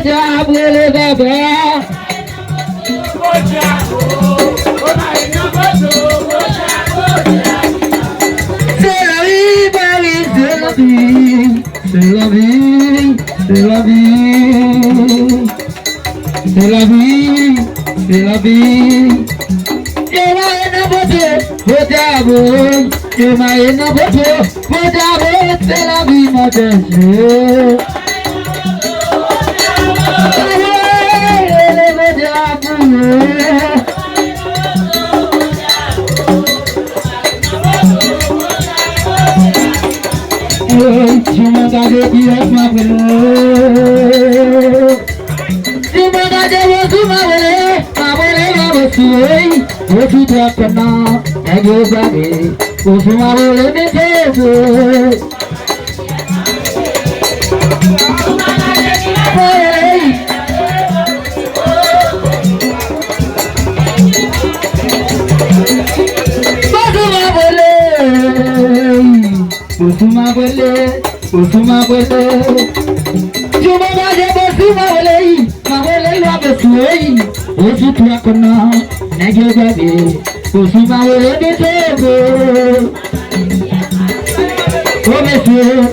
jábọ̀lé bàbá. C'est la vie, Paris, c'est la vie, c'est la vie, c'est la vie, c'est la vie, c'est la vie. You might not put it, put that boy. You might not put it, put that boy. C'est la vie, ma belle. Oṣù tó kọ̀nà ẹgbẹ́ gbàgbé oṣù máa wọlé ní kéèké. Oṣù máa wọlé, oṣù máa wọlé. Jùmọ̀ bá jẹ́ oṣù máa wọlé yìí, máa wọlé lọ́bẹ̀ sùn èyí. Oṣù tó kọ̀nà ẹgbẹ́ gbàgbé oṣù máa wọlé ní kéèké. Omi sùn.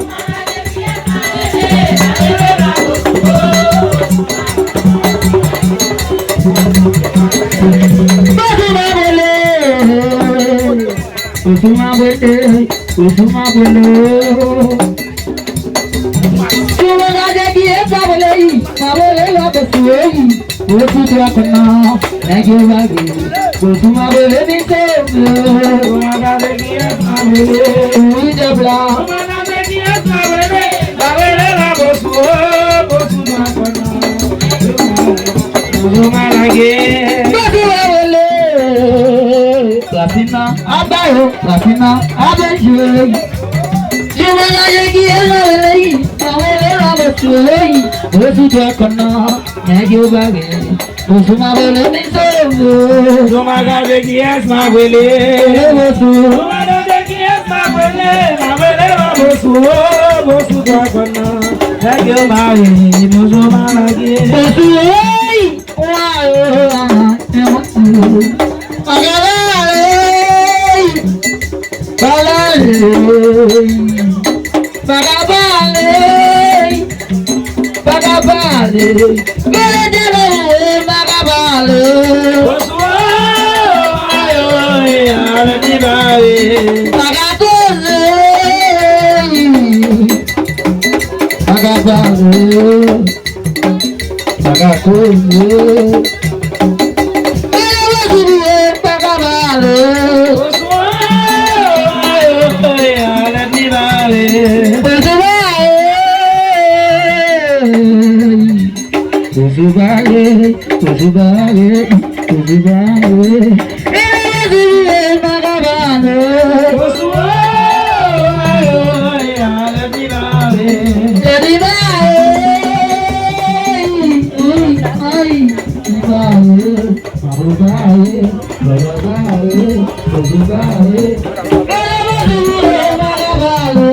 Oṣù máa wọlé, oṣù máa wọlé. Ṣùgbọ́n máa jẹ́ kí ẹ sáwọlé yìí, máa wọlé lọ́bẹ̀ sùn èyí. Oṣù tó kọ̀nà ẹgbẹ́ gbàgbé oṣù máa wọlé ní kéèké. Òun ìjọba. Làfínà abáyọ, làfínà abẹ́jọ́. Ṣùgbọ́n láyé kí ẹ lọ́wọ́ lẹ́yìn, àwọn ẹlẹ́rọ àbẹ̀tù lẹ́yìn. Oṣù tó kọ̀nà ẹgbẹ́ gbàgbé oṣù máa wọlé ní sẹ́ẹ̀mù. Oṣù máa gbàgbé kí ẹ máa wọlé. Oṣù máa gbàgbé kí ẹ máa wọlé. Máa wọlé oṣù oṣù tó kọ̀nà ẹgbẹ́ máa wọlé. Oṣù máa gbàgbé. Oṣù lẹ́yìn wá ẹ̀wọ̀n sí i. Bagabale, Beledele, Bagabale. Bagatole, Bagabale, Bagatole. Ojúbáyé, ojúbáyé, ojúbáyé. Ẹlẹ́dìrẹ́ Bagabale. Ojúbáyé, ẹlẹ́dìrẹ́. Ẹlẹ́dìrẹ́. Ojúbáyé, Bagabale, ojúbáyé. Ẹlẹ́dìrẹ́ Bagabale.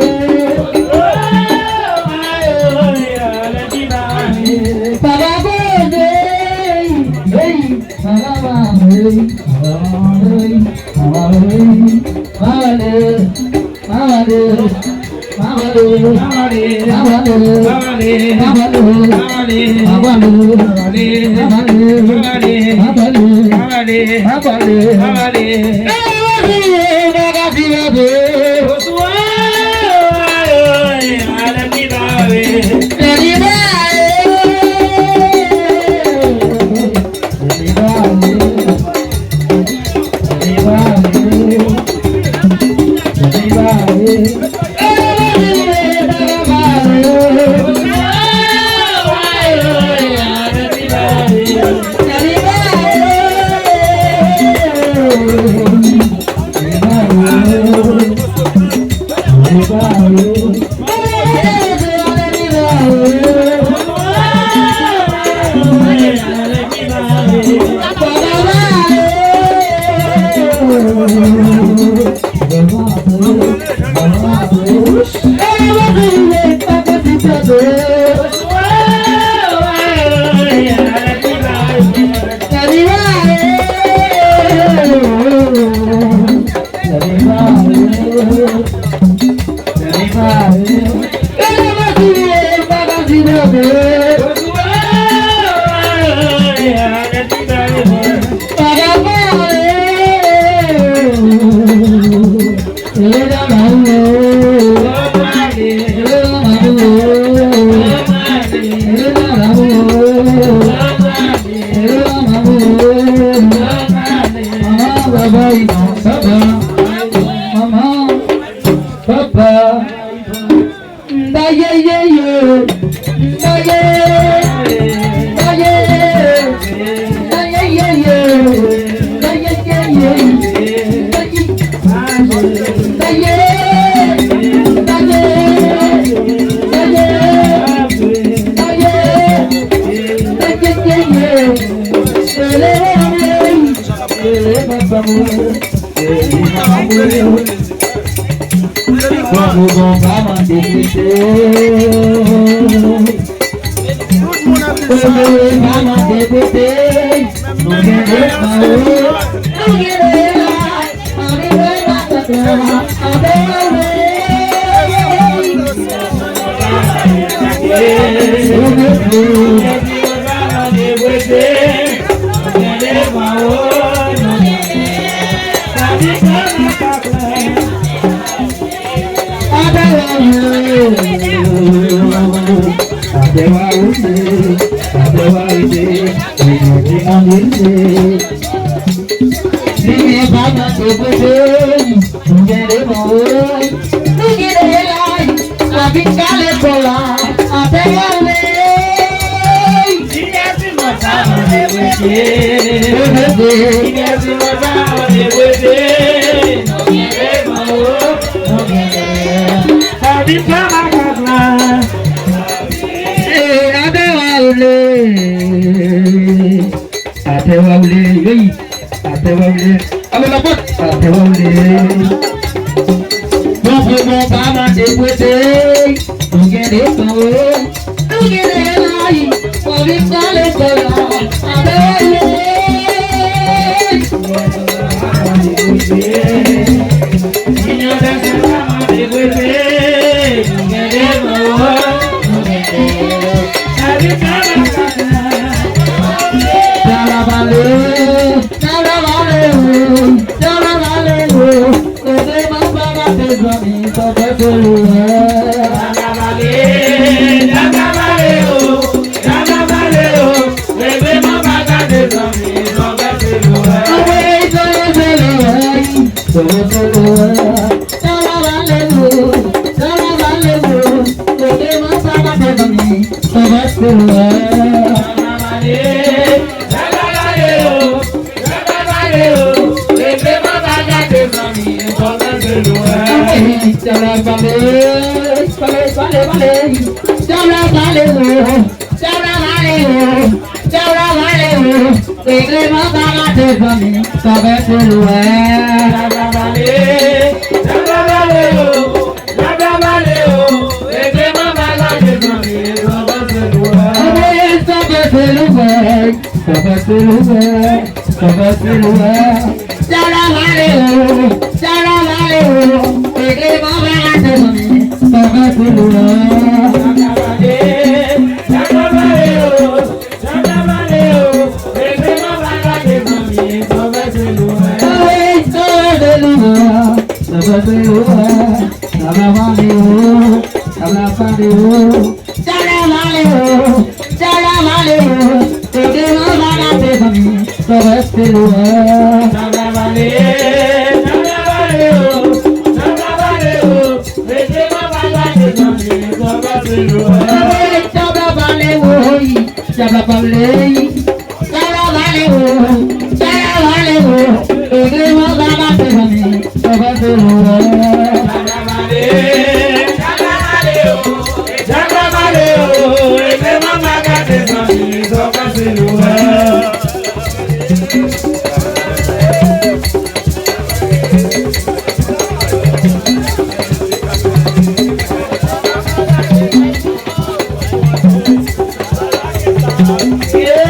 Yeah.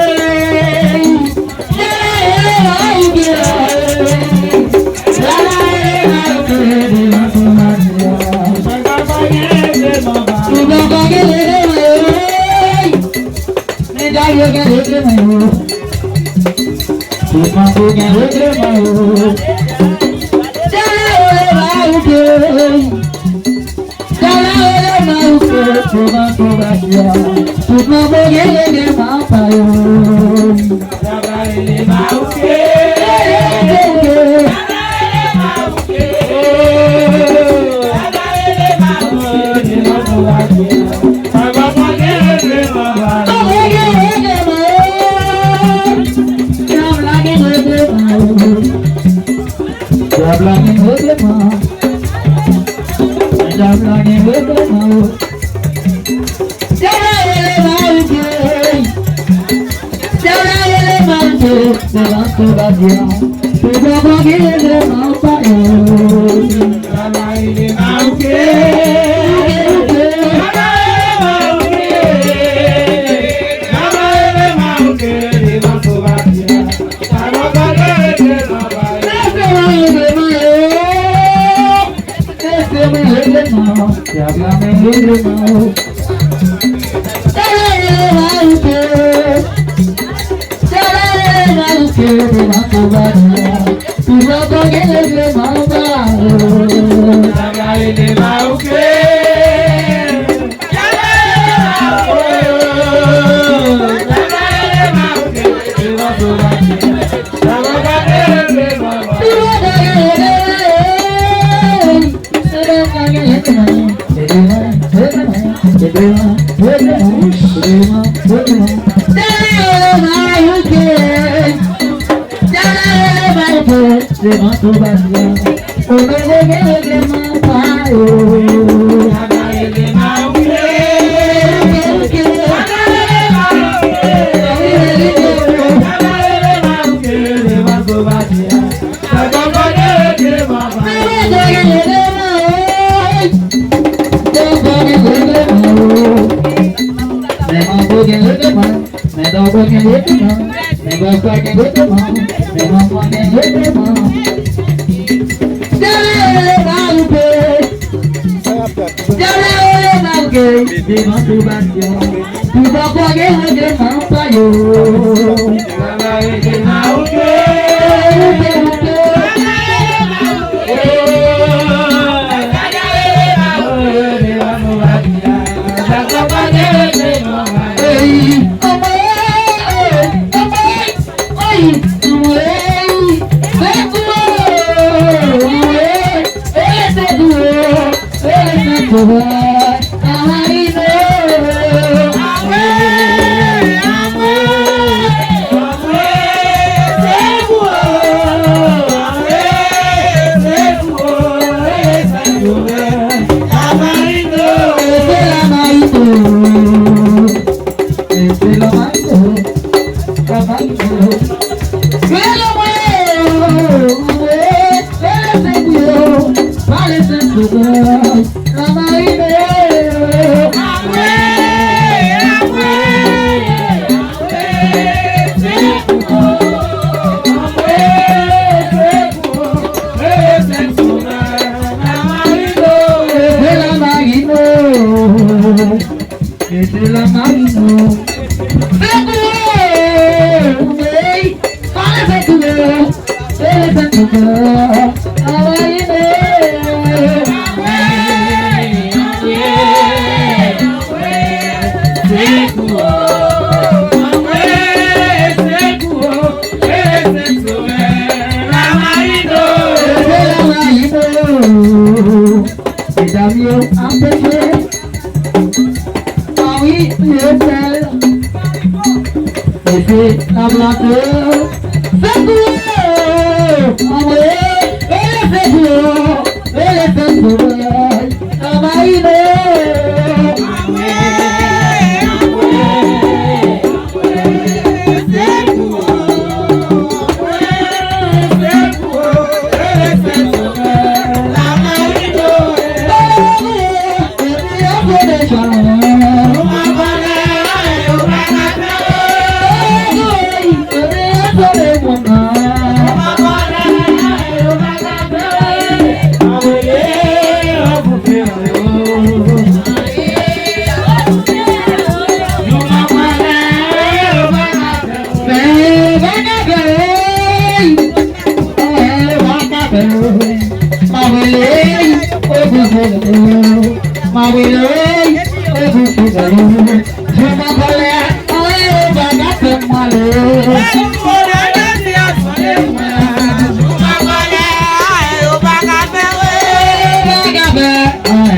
Juma kole, ayo baga temale.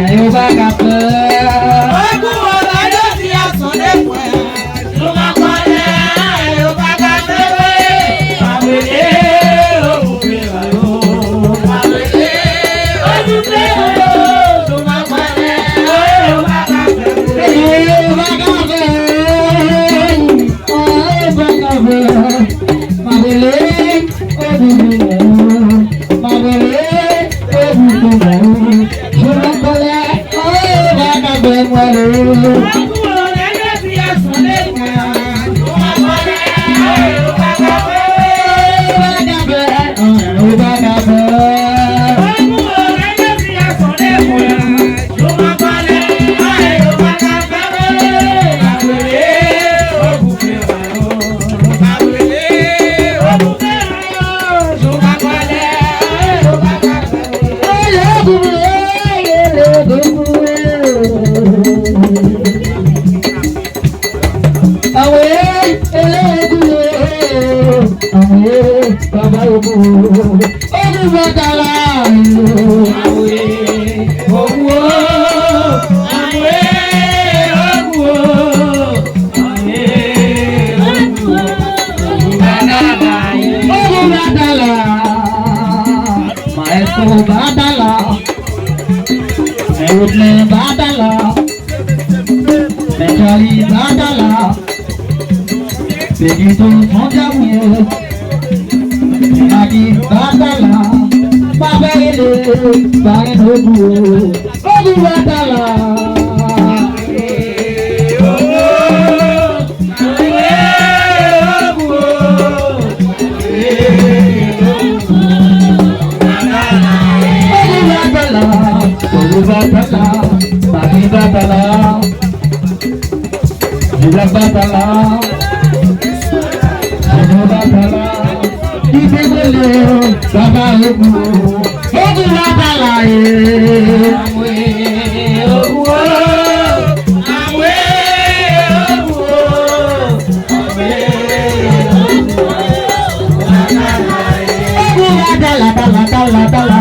Ayo baga begitu mojamnya lagi batala babele bangen hobu hobu batala hobu batala bagi batala jilak batala batala ibele baba ogu ogu batala amwe ogu amwe ogu ogu batala batala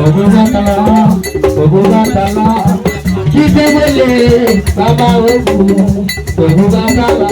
ogu batala ibele baba ogu ogu batala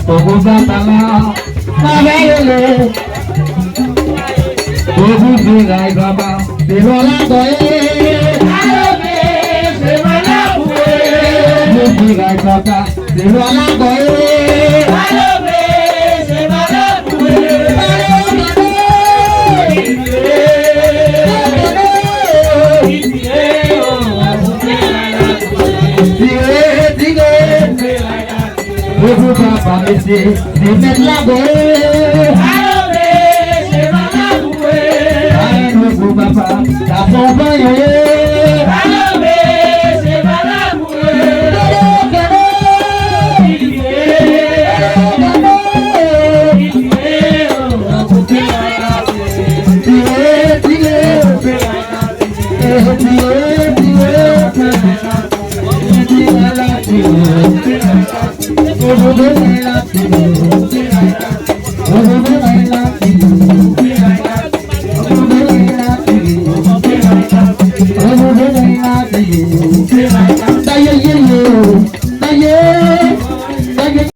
Ogu batala, mabele. Ogu birai baba, birola doye. Alobe, semana bue. Ogu birai baba, birola doye. Alobe, semana bue. Ogu baba mese, semet lago. Alobe, semana bue. Ogu baba, tapo bayo. Alobe, semana bue. Oh,